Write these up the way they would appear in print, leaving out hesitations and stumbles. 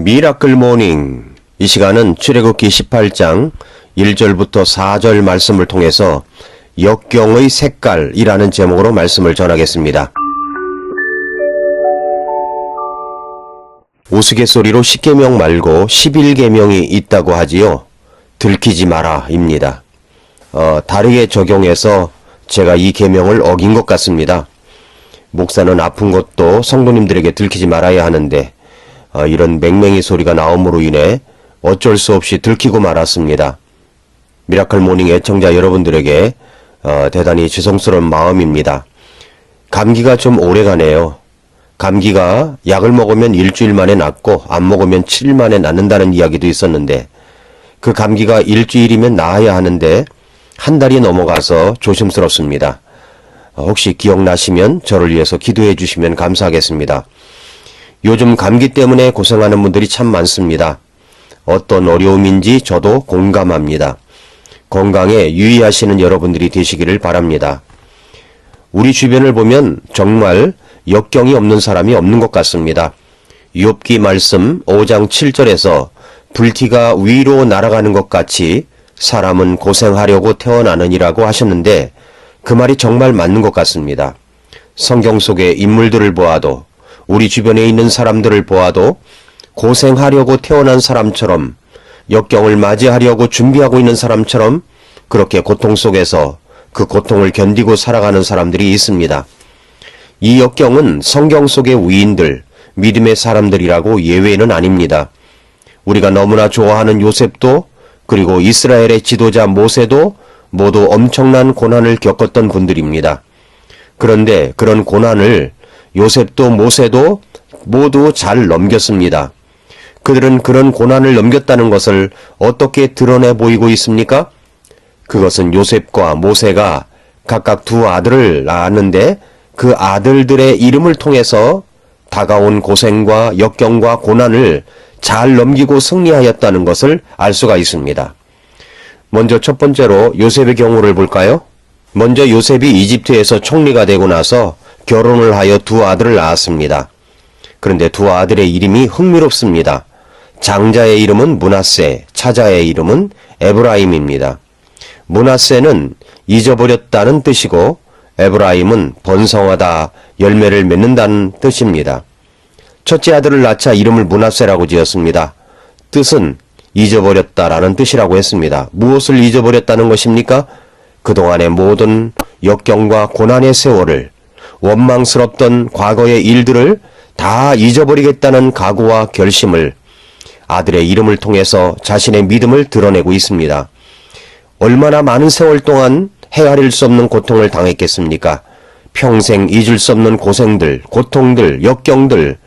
미라클 모닝. 이 시간은 출애굽기 18장 1절부터 4절 말씀을 통해서 역경의 색깔이라는 제목으로 말씀을 전하겠습니다. 우스갯소리로 10계명 말고 11계명이 있다고 하지요. 들키지 마라 입니다. 다르게 적용해서 제가 이 계명을 어긴 것 같습니다. 목사는 아픈 것도 성도님들에게 들키지 말아야 하는데 이런 맹맹이 소리가 나옴으로 인해 어쩔 수 없이 들키고 말았습니다. 미라클 모닝 애청자 여러분들에게 대단히 죄송스러운 마음입니다. 감기가 좀 오래가네요. 감기가 약을 먹으면 일주일 만에 낫고 안 먹으면 7일 만에 낫는다는 이야기도 있었는데 그 감기가 일주일이면 나아야 하는데 한 달이 넘어가서 조심스럽습니다. 혹시 기억나시면 저를 위해서 기도해 주시면 감사하겠습니다. 요즘 감기 때문에 고생하는 분들이 참 많습니다. 어떤 어려움인지 저도 공감합니다. 건강에 유의하시는 여러분들이 되시기를 바랍니다. 우리 주변을 보면 정말 역경이 없는 사람이 없는 것 같습니다. 욥기 말씀 5장 7절에서 불티가 위로 날아가는 것 같이 사람은 고생하려고 태어나느니라고 하셨는데 그 말이 정말 맞는 것 같습니다. 성경 속의 인물들을 보아도 우리 주변에 있는 사람들을 보아도 고생하려고 태어난 사람처럼 역경을 맞이하려고 준비하고 있는 사람처럼 그렇게 고통 속에서 그 고통을 견디고 살아가는 사람들이 있습니다. 이 역경은 성경 속의 위인들, 믿음의 사람들이라고 예외는 아닙니다. 우리가 너무나 좋아하는 요셉도 그리고 이스라엘의 지도자 모세도 모두 엄청난 고난을 겪었던 분들입니다. 그런데 그런 고난을 요셉도 모세도 모두 잘 넘겼습니다. 그들은 그런 고난을 넘겼다는 것을 어떻게 드러내 보이고 있습니까? 그것은 요셉과 모세가 각각 두 아들을 낳았는데 그 아들들의 이름을 통해서 다가온 고생과 역경과 고난을 잘 넘기고 승리하였다는 것을 알 수가 있습니다. 먼저 첫 번째로 요셉의 경우를 볼까요? 먼저 요셉이 이집트에서 총리가 되고 나서 결혼을 하여 두 아들을 낳았습니다. 그런데 두 아들의 이름이 흥미롭습니다. 장자의 이름은 므낫세, 차자의 이름은 에브라임입니다. 므낫세는 잊어버렸다는 뜻이고 에브라임은 번성하다, 열매를 맺는다는 뜻입니다. 첫째 아들을 낳자 이름을 므낫세라고 지었습니다. 뜻은 잊어버렸다라는 뜻이라고 했습니다. 무엇을 잊어버렸다는 것입니까? 그동안의 모든 역경과 고난의 세월을, 원망스럽던 과거의 일들을 다 잊어버리겠다는 각오와 결심을 아들의 이름을 통해서 자신의 믿음을 드러내고 있습니다. 얼마나 많은 세월 동안 헤아릴 수 없는 고통을 당했겠습니까? 평생 잊을 수 없는 고생들, 고통들, 역경들,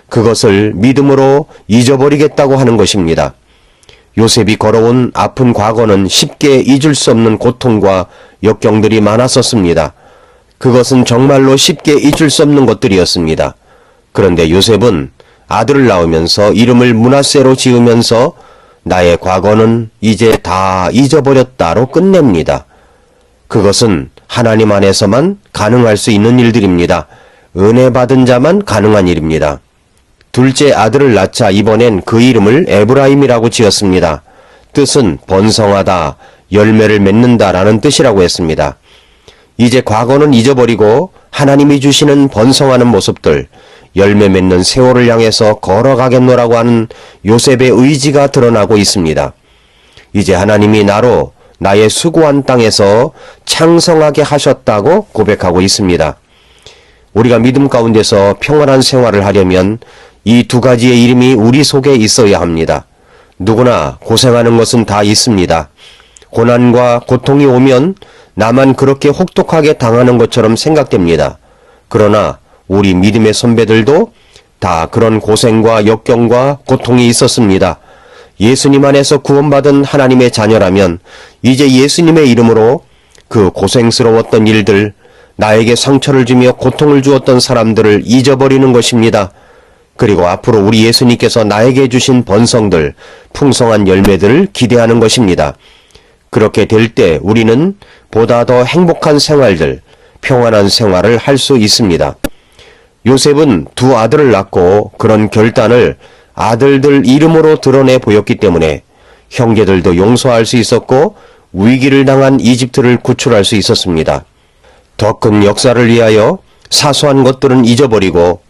그것을 믿음으로 잊어버리겠다고 하는 것입니다. 요셉이 걸어온 아픈 과거는 쉽게 잊을 수 없는 고통과 역경들이 많았었습니다. 그것은 정말로 쉽게 잊을 수 없는 것들이었습니다. 그런데 요셉은 아들을 낳으면서 이름을 므낫세로 지으면서 나의 과거는 이제 다 잊어버렸다로 끝냅니다. 그것은 하나님 안에서만 가능할 수 있는 일들입니다. 은혜 받은 자만 가능한 일입니다. 둘째 아들을 낳자 이번엔 그 이름을 에브라임이라고 지었습니다. 뜻은 번성하다, 열매를 맺는다라는 뜻이라고 했습니다. 이제 과거는 잊어버리고 하나님이 주시는 번성하는 모습들, 열매 맺는 세월을 향해서 걸어가겠노라고 하는 요셉의 의지가 드러나고 있습니다. 이제 하나님이 나로 나의 수고한 땅에서 창성하게 하셨다고 고백하고 있습니다. 우리가 믿음 가운데서 평안한 생활을 하려면 이 두 가지의 이름이 우리 속에 있어야 합니다. 누구나 고생하는 것은 다 있습니다. 고난과 고통이 오면 나만 그렇게 혹독하게 당하는 것처럼 생각됩니다. 그러나 우리 믿음의 선배들도 다 그런 고생과 역경과 고통이 있었습니다. 예수님 안에서 구원받은 하나님의 자녀라면 이제 예수님의 이름으로 그 고생스러웠던 일들, 나에게 상처를 주며 고통을 주었던 사람들을 잊어버리는 것입니다. 그리고 앞으로 우리 예수님께서 나에게 주신 번성들, 풍성한 열매들을 기대하는 것입니다. 그렇게 될 때 우리는 보다 더 행복한 생활들, 평안한 생활을 할 수 있습니다. 요셉은 두 아들을 낳고 그런 결단을 아들들 이름으로 드러내 보였기 때문에 형제들도 용서할 수 있었고 위기를 당한 이집트를 구출할 수 있었습니다. 더 큰 역사를 위하여 사소한 것들은 잊어버리고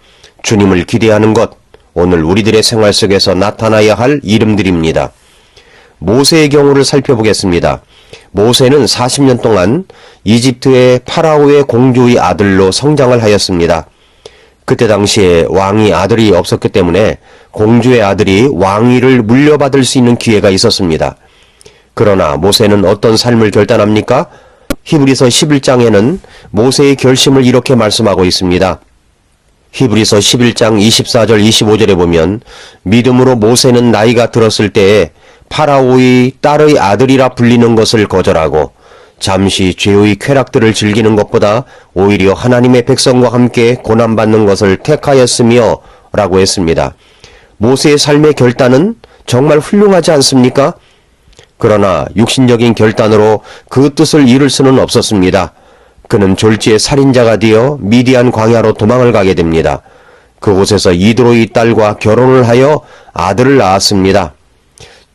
주님을 기대하는 것, 오늘 우리들의 생활 속에서 나타나야 할 이름들입니다. 모세의 경우를 살펴보겠습니다. 모세는 40년 동안 이집트의 파라오의 공주의 아들로 성장을 하였습니다. 그때 당시에 왕이 아들이 없었기 때문에 공주의 아들이 왕위를 물려받을 수 있는 기회가 있었습니다. 그러나 모세는 어떤 삶을 결단합니까? 히브리서 11장에는 모세의 결심을 이렇게 말씀하고 있습니다. 히브리서 11장 24절 25절에 보면 믿음으로 모세는 나이가 들었을 때에 파라오의 딸의 아들이라 불리는 것을 거절하고 잠시 죄의 쾌락들을 즐기는 것보다 오히려 하나님의 백성과 함께 고난받는 것을 택하였으며 라고 했습니다. 모세의 삶의 결단은 정말 훌륭하지 않습니까? 그러나 육신적인 결단으로 그 뜻을 이룰 수는 없었습니다. 그는 졸지에 살인자가 되어 미디안 광야로 도망을 가게 됩니다. 그곳에서 이드로의 딸과 결혼을 하여 아들을 낳았습니다.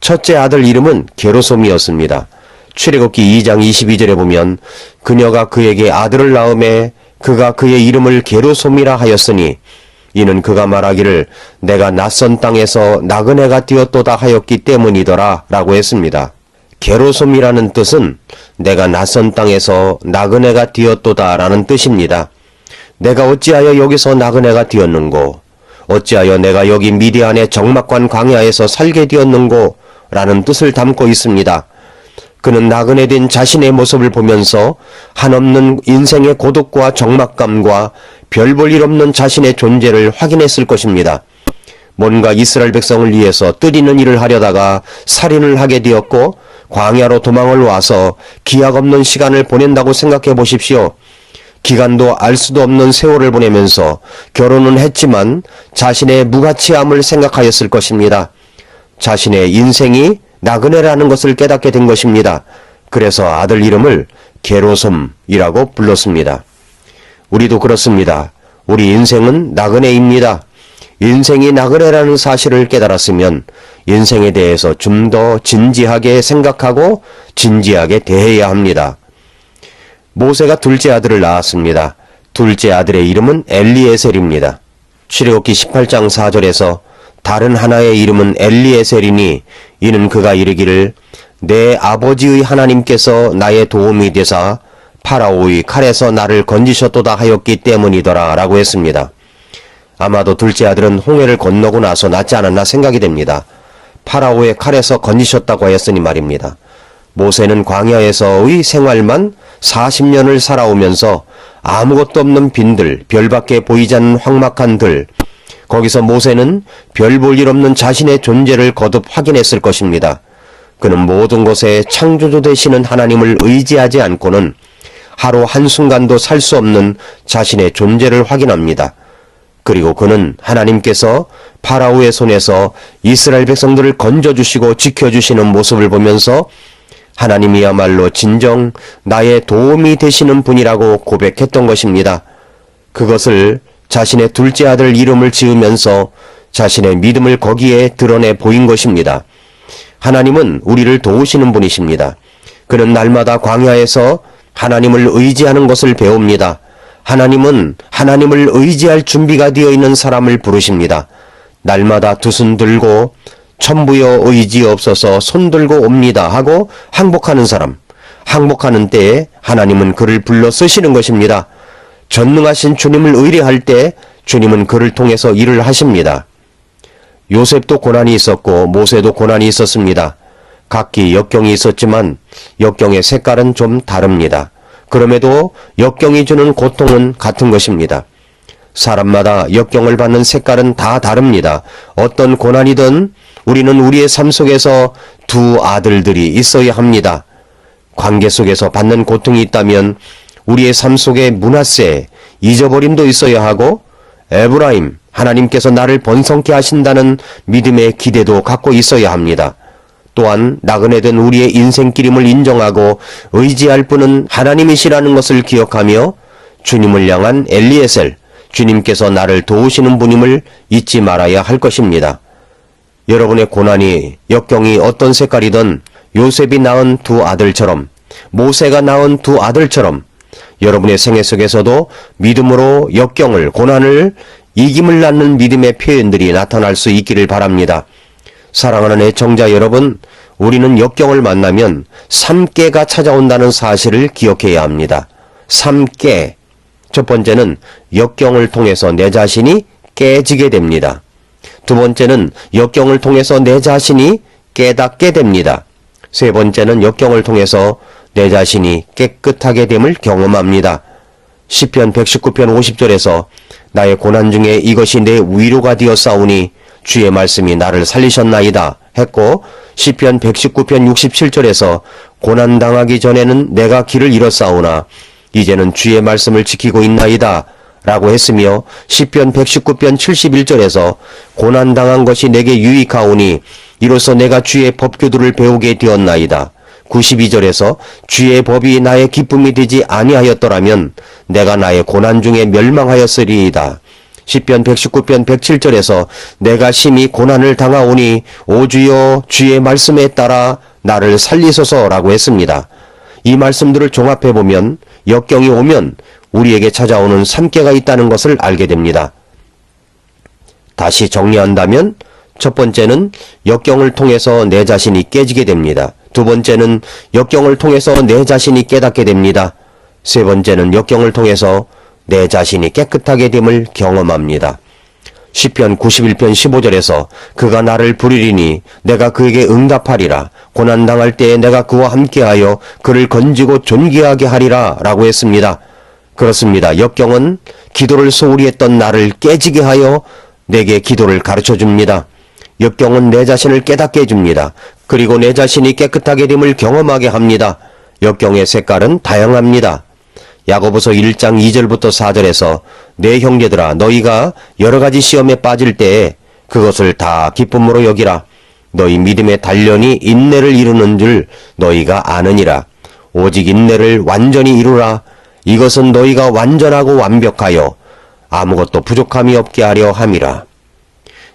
첫째 아들 이름은 게르솜이었습니다. 출애굽기 2장 22절에 보면 그녀가 그에게 아들을 낳음에 그가 그의 이름을 게르솜이라 하였으니 이는 그가 말하기를 내가 낯선 땅에서 나그네가 되었도다 하였기 때문이더라 라고 했습니다. 게르솜이라는 뜻은 내가 낯선 땅에서 나그네가 되었도다 라는 뜻입니다. 내가 어찌하여 여기서 나그네가 되었는고 어찌하여 내가 여기 미디안의 적막관 광야에서 살게 되었는고 라는 뜻을 담고 있습니다. 그는 나그네된 자신의 모습을 보면서 한없는 인생의 고독과 적막감과 별 볼 일 없는 자신의 존재를 확인했을 것입니다. 뭔가 이스라엘 백성을 위해서 뜻있는 일을 하려다가 살인을 하게 되었고 광야로 도망을 와서 기약 없는 시간을 보낸다고 생각해 보십시오. 기간도 알 수도 없는 세월을 보내면서 결혼은 했지만 자신의 무가치함을 생각하였을 것입니다. 자신의 인생이 나그네라는 것을 깨닫게 된 것입니다. 그래서 아들 이름을 게르솜이라고 불렀습니다. 우리도 그렇습니다. 우리 인생은 나그네입니다. 인생이 나그네라는 사실을 깨달았으면 인생에 대해서 좀 더 진지하게 생각하고 진지하게 대해야 합니다. 모세가 둘째 아들을 낳았습니다. 둘째 아들의 이름은 엘리에셀입니다. 출애굽기 18장 4절에서 다른 하나의 이름은 엘리에셀이니 이는 그가 이르기를 내 아버지의 하나님께서 나의 도움이 되사 파라오의 칼에서 나를 건지셨도다 하였기 때문이더라 라고 했습니다. 아마도 둘째 아들은 홍해를 건너고 나서 낳지 않았나 생각이 됩니다. 파라오의 칼에서 건지셨다고 하였으니 말입니다. 모세는 광야에서의 생활만 40년을 살아오면서 아무것도 없는 빈들, 별밖에 보이지 않는 황막한 들, 거기서 모세는 별 볼 일 없는 자신의 존재를 거듭 확인했을 것입니다. 그는 모든 것에 창조주 되시는 하나님을 의지하지 않고는 하루 한순간도 살 수 없는 자신의 존재를 확인합니다. 그리고 그는 하나님께서 파라오의 손에서 이스라엘 백성들을 건져주시고 지켜주시는 모습을 보면서 하나님이야말로 진정 나의 도움이 되시는 분이라고 고백했던 것입니다. 그것을 자신의 둘째 아들 이름을 지으면서 자신의 믿음을 거기에 드러내 보인 것입니다. 하나님은 우리를 도우시는 분이십니다. 그는 날마다 광야에서 하나님을 의지하는 것을 배웁니다. 하나님은 하나님을 의지할 준비가 되어 있는 사람을 부르십니다. 날마다 두 손 들고 천부여 의지없어서 손 들고 옵니다 하고 항복하는 사람, 항복하는 때에 하나님은 그를 불러 쓰시는 것입니다. 전능하신 주님을 의뢰할 때 주님은 그를 통해서 일을 하십니다. 요셉도 고난이 있었고 모세도 고난이 있었습니다. 각기 역경이 있었지만 역경의 색깔은 좀 다릅니다. 그럼에도 역경이 주는 고통은 같은 것입니다. 사람마다 역경을 받는 색깔은 다 다릅니다. 어떤 고난이든 우리는 우리의 삶 속에서 두 아들들이 있어야 합니다. 관계 속에서 받는 고통이 있다면 우리의 삶 속에 므낫세, 잊어버림도 있어야 하고 에브라임, 하나님께서 나를 번성케 하신다는 믿음의 기대도 갖고 있어야 합니다. 또한 나그네된 우리의 인생길임을 인정하고 의지할 분은 하나님이시라는 것을 기억하며 주님을 향한 엘리에셀, 주님께서 나를 도우시는 분임을 잊지 말아야 할 것입니다. 여러분의 고난이, 역경이 어떤 색깔이든 요셉이 낳은 두 아들처럼, 모세가 낳은 두 아들처럼 여러분의 생애 속에서도 믿음으로 역경을, 고난을 이김을 낳는 믿음의 표현들이 나타날 수 있기를 바랍니다. 사랑하는 애청자 여러분, 우리는 역경을 만나면 삼깨가 찾아온다는 사실을 기억해야 합니다. 삼깨. 첫 번째는 역경을 통해서 내 자신이 깨지게 됩니다. 두 번째는 역경을 통해서 내 자신이 깨닫게 됩니다. 세 번째는 역경을 통해서 내 자신이 깨끗하게 됨을 경험합니다. 시편 119편 50절에서 나의 고난 중에 이것이 내 위로가 되었사오니 주의 말씀이 나를 살리셨나이다 했고, 시편 119편 67절에서 고난당하기 전에는 내가 길을 잃었사오나 이제는 주의 말씀을 지키고 있나이다 라고 했으며, 시편 119편 71절에서 고난당한 것이 내게 유익하오니 이로써 내가 주의 법규들을 배우게 되었나이다. 92절에서 주의 법이 나의 기쁨이 되지 아니하였더라면 내가 나의 고난 중에 멸망하였으리이다. 시편 119편 107절에서 내가 심히 고난을 당하오니 오 주여 주의 말씀에 따라 나를 살리소서라고 했습니다. 이 말씀들을 종합해보면 역경이 오면 우리에게 찾아오는 삼깨가 있다는 것을 알게 됩니다. 다시 정리한다면 첫 번째는 역경을 통해서 내 자신이 깨지게 됩니다. 두 번째는 역경을 통해서 내 자신이 깨닫게 됩니다. 세 번째는 역경을 통해서 내 자신이 깨끗하게 됨을 경험합니다. 시편 91편 15절에서 그가 나를 부르리니 내가 그에게 응답하리라. 고난당할 때에 내가 그와 함께하여 그를 건지고 존귀하게 하리라 라고 했습니다. 그렇습니다. 역경은 기도를 소홀히 했던 나를 깨지게 하여 내게 기도를 가르쳐줍니다. 역경은 내 자신을 깨닫게 해줍니다. 그리고 내 자신이 깨끗하게 됨을 경험하게 합니다. 역경의 색깔은 다양합니다. 야고보서 1장 2절부터 4절에서 내 형제들아 너희가 여러가지 시험에 빠질 때에 그것을 다 기쁨으로 여기라. 너희 믿음의 단련이 인내를 이루는 줄 너희가 아느니라. 오직 인내를 완전히 이루라. 이것은 너희가 완전하고 완벽하여 아무것도 부족함이 없게 하려 함이라.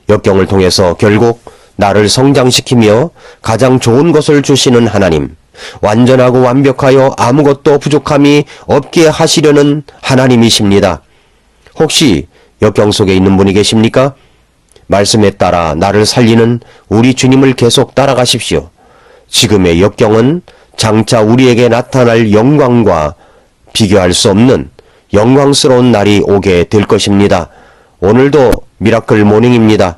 역경을 통해서 결국 나를 성장시키며 가장 좋은 것을 주시는 하나님, 완전하고 완벽하여 아무것도 부족함이 없게 하시려는 하나님이십니다. 혹시 역경 속에 있는 분이 계십니까? 말씀에 따라 나를 살리는 우리 주님을 계속 따라가십시오. 지금의 역경은 장차 우리에게 나타날 영광과 비교할 수 없는 영광스러운 날이 오게 될 것입니다. 오늘도 미라클 모닝입니다.